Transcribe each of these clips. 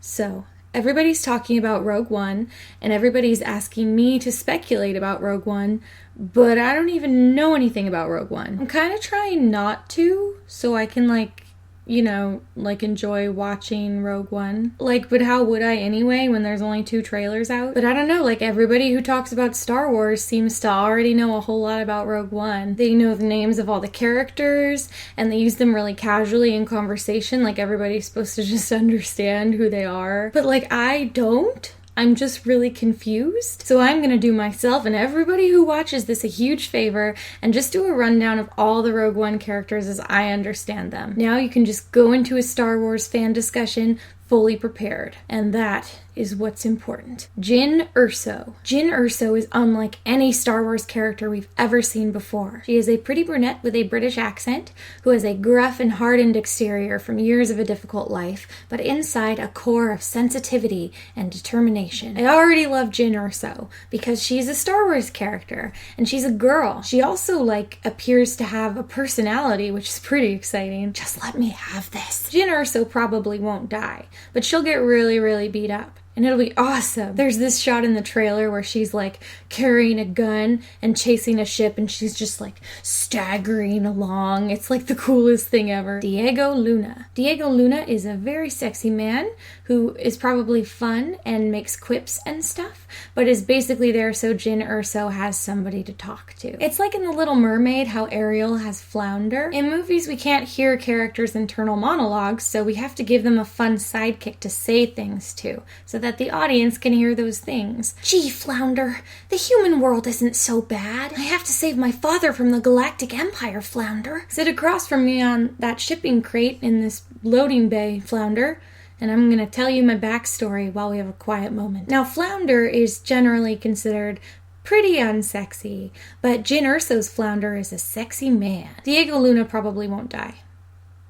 So, everybody's talking about Rogue One, and everybody's asking me to speculate about Rogue One, but I don't even know anything about Rogue One. I'm kind of trying not to, so I can, enjoy watching Rogue One. But how would I anyway when there's only 2 trailers out? But I don't know, everybody who talks about Star Wars seems to already know a whole lot about Rogue One. They know the names of all the characters, and they use them really casually in conversation, everybody's supposed to just understand who they are. But I don't. I'm just really confused. So I'm going to do myself and everybody who watches this a huge favor and just do a rundown of all the Rogue One characters as I understand them. Now you can just go into a Star Wars fan discussion fully prepared. And that is what's important. Jyn Erso. Jyn Erso is unlike any Star Wars character we've ever seen before. She is a pretty brunette with a British accent who has a gruff and hardened exterior from years of a difficult life, but inside a core of sensitivity and determination. I already love Jyn Erso because she's a Star Wars character and she's a girl. She also appears to have a personality, which is pretty exciting. Just let me have this. Jyn Erso probably won't die, but she'll get really, really beat up. And it'll be awesome. There's this shot in the trailer where she's carrying a gun and chasing a ship, and she's just staggering along. It's the coolest thing ever. Diego Luna. Diego Luna is a very sexy man who is probably fun and makes quips and stuff, but is basically there so Jyn Erso has somebody to talk to. It's like in The Little Mermaid how Ariel has Flounder. In movies we can't hear characters' internal monologues, so we have to give them a fun sidekick to say things to, so that the audience can hear those things. Gee, Flounder, the human world isn't so bad. I have to save my father from the Galactic Empire, Flounder. Sit across from me on that shipping crate in this loading bay, Flounder, and I'm going to tell you my backstory while we have a quiet moment. Now, Flounder is generally considered pretty unsexy, but Jyn Erso's Flounder is a sexy man. Diego Luna probably won't die,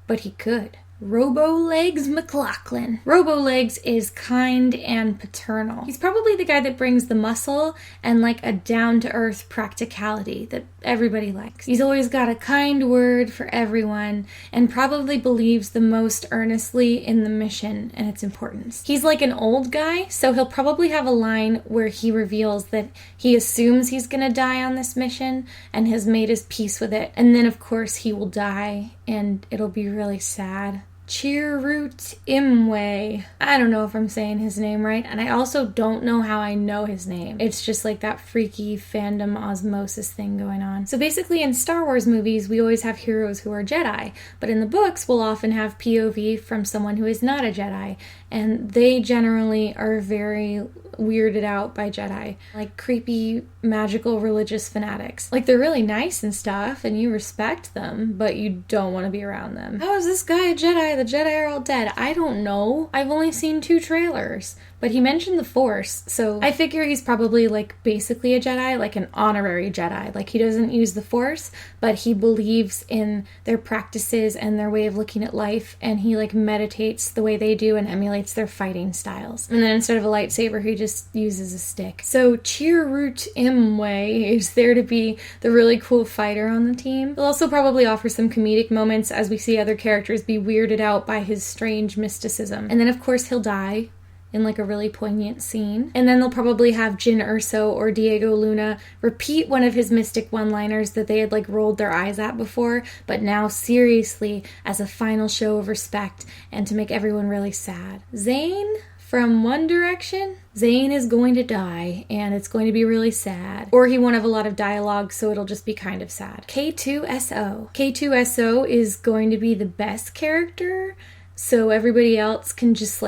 but he could. Roo Legs Mclocklin. Roo Legs is kind and paternal. He's probably the guy that brings the muscle and a down-to-earth practicality that everybody likes. He's always got a kind word for everyone and probably believes the most earnestly in the mission and its importance. He's an old guy, so he'll probably have a line where he reveals that he assumes he's gonna die on this mission and has made his peace with it. And then, of course, he will die and it'll be really sad. Chirrut Inway. I don't know if I'm saying his name right, and I also don't know how I know his name. It's just that freaky fandom osmosis thing going on. So basically in Star Wars movies, we always have heroes who are Jedi, but in the books, we'll often have POV from someone who is not a Jedi, and they generally are very weirded out by Jedi. Creepy, magical, religious fanatics. They're really nice and stuff, and you respect them, but you don't want to be around them. How is this guy a Jedi? The Jedi are all dead. I don't know. I've only seen 2 trailers. But he mentioned the Force, so I figure he's probably basically a Jedi, an honorary Jedi. He doesn't use the Force, but he believes in their practices and their way of looking at life, and he meditates the way they do and emulates their fighting styles. And then instead of a lightsaber, he just uses a stick. So Chirrut Inway is there to be the really cool fighter on the team. He'll also probably offer some comedic moments as we see other characters be weirded out by his strange mysticism. And then of course he'll die in a really poignant scene. And then they'll probably have Jyn Erso or Diego Luna repeat one of his mystic one-liners that they had rolled their eyes at before, but now seriously as a final show of respect and to make everyone really sad. Zayn from One Direction? Zayn is going to die, and it's going to be really sad. Or he won't have a lot of dialogue, so it'll just be kind of sad. K2SO. K2SO is going to be the best character, so everybody else can just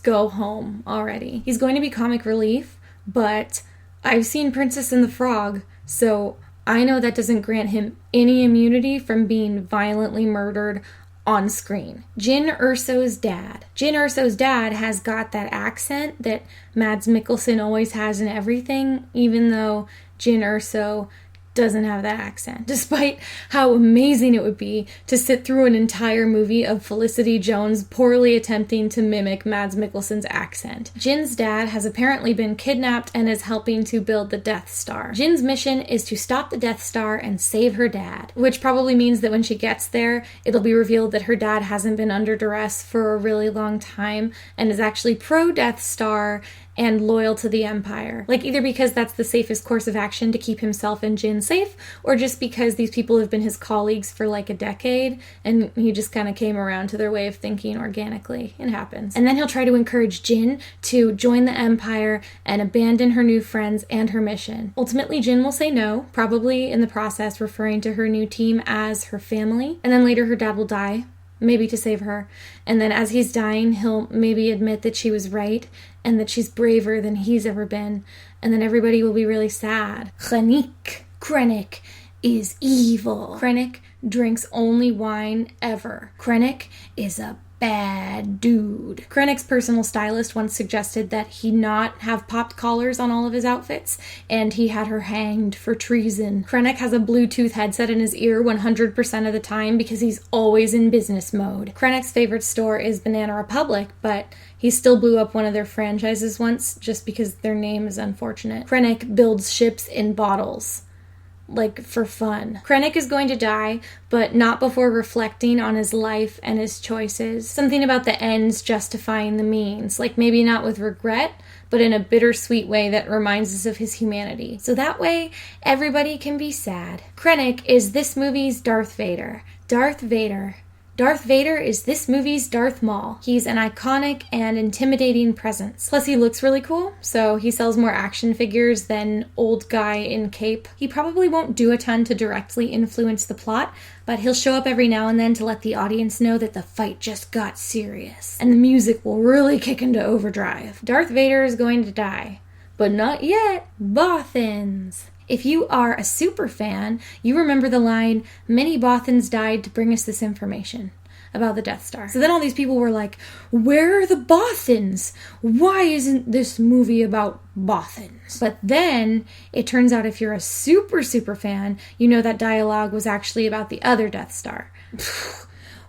go home already. He's going to be comic relief, but I've seen Princess and the Frog, so I know that doesn't grant him any immunity from being violently murdered on screen. Jyn Erso's dad. Jyn Erso's dad has got that accent that Mads Mikkelsen always has in everything, even though Jyn Erso doesn't have that accent, despite how amazing it would be to sit through an entire movie of Felicity Jones poorly attempting to mimic Mads Mikkelsen's accent. Jyn's dad has apparently been kidnapped and is helping to build the Death Star. Jyn's mission is to stop the Death Star and save her dad, which probably means that when she gets there, it'll be revealed that her dad hasn't been under duress for a really long time and is actually pro-Death Star and loyal to the Empire. Like, either because that's the safest course of action to keep himself and Jyn safe, or just because these people have been his colleagues for like a decade, and he just kind of came around to their way of thinking organically. It happens. And then he'll try to encourage Jyn to join the Empire and abandon her new friends and her mission. Ultimately, Jyn will say no, probably in the process referring to her new team as her family, and then later her dad will die, maybe to save her. And then as he's dying, he'll maybe admit that she was right and that she's braver than he's ever been. And then everybody will be really sad. Krennic is evil. Krennic drinks only wine ever. Krennic is a bad dude. Krennic's personal stylist once suggested that he not have popped collars on all of his outfits, and he had her hanged for treason. Krennic has a Bluetooth headset in his ear 100% of the time because he's always in business mode. Krennic's favorite store is Banana Republic, but he still blew up one of their franchises once just because their name is unfortunate. Krennic builds ships in bottles. Like, for fun. Krennic is going to die, but not before reflecting on his life and his choices. Something about the ends justifying the means. Like, maybe not with regret, but in a bittersweet way that reminds us of his humanity. So that way, everybody can be sad. Krennic is this movie's Darth Vader. Darth Vader. Darth Vader is this movie's Darth Maul. He's an iconic and intimidating presence. Plus, he looks really cool, so he sells more action figures than old guy in cape. He probably won't do a ton to directly influence the plot, but he'll show up every now and then to let the audience know that the fight just got serious. And the music will really kick into overdrive. Darth Vader is going to die. But not yet. Bothans. If you are a super fan, you remember the line, "Many Bothans died to bring us this information," about the Death Star. So then all these people were like, where are the Bothans? Why isn't this movie about Bothans? But then it turns out if you're a super fan, you know that dialogue was actually about the other Death Star.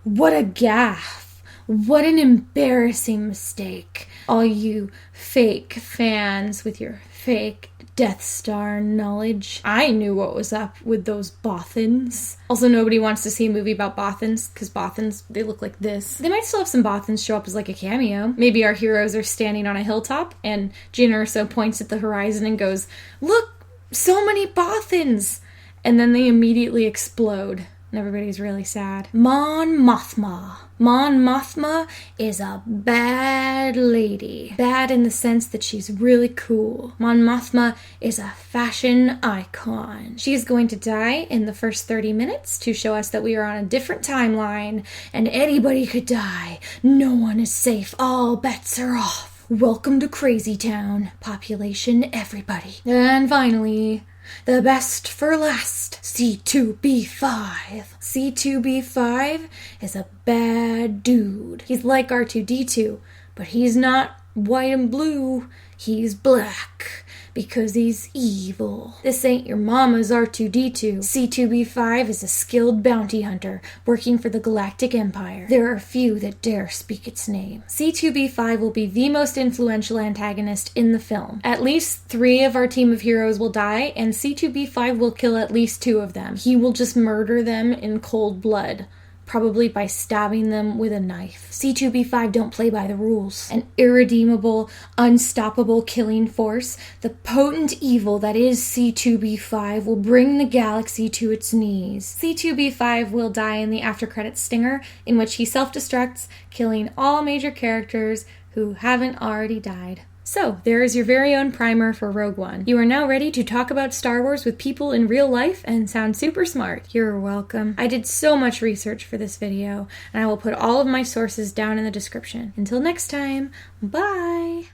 What a gaffe. What an embarrassing mistake. All you fake fans with your fake Death Star knowledge. I knew what was up with those Bothans. Also, nobody wants to see a movie about Bothans, because Bothans, they look like this. They might still have some Bothans show up as like a cameo. Maybe our heroes are standing on a hilltop, and Jyn Erso points at the horizon and goes, "Look, so many Bothans!" And then they immediately explode. And everybody's really sad. Mon Mothma. Mon Mothma is a bad lady. Bad in the sense that she's really cool. Mon Mothma is a fashion icon. She is going to die in the first 30 minutes to show us that we are on a different timeline, and anybody could die. No one is safe. All bets are off. Welcome to Crazy Town. Population everybody. And finally, the best for last, C2B5. C2B5 is a bad dude. He's like R2-D2, but he's not white and blue. He's black, because he's evil. This ain't your mama's R2-D2. C2B5 is a skilled bounty hunter working for the Galactic Empire. There are few that dare speak its name. C2B5 will be the most influential antagonist in the film. At least 3 of our team of heroes will die, and C2B5 will kill at least 2 of them. He will just murder them in cold blood. Probably by stabbing them with a knife. C2B5 don't play by the rules. An irredeemable, unstoppable killing force, the potent evil that is C2B5 will bring the galaxy to its knees. C2B5 will die in the after-credits stinger, in which he self-destructs, killing all major characters who haven't already died. So, there is your very own primer for Rogue One. You are now ready to talk about Star Wars with people in real life and sound super smart. You're welcome. I did so much research for this video, and I will put all of my sources down in the description. Until next time, bye!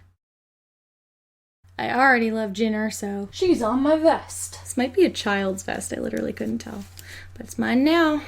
I already love Jyn Erso. She's on my vest. This might be a child's vest, I literally couldn't tell. But it's mine now.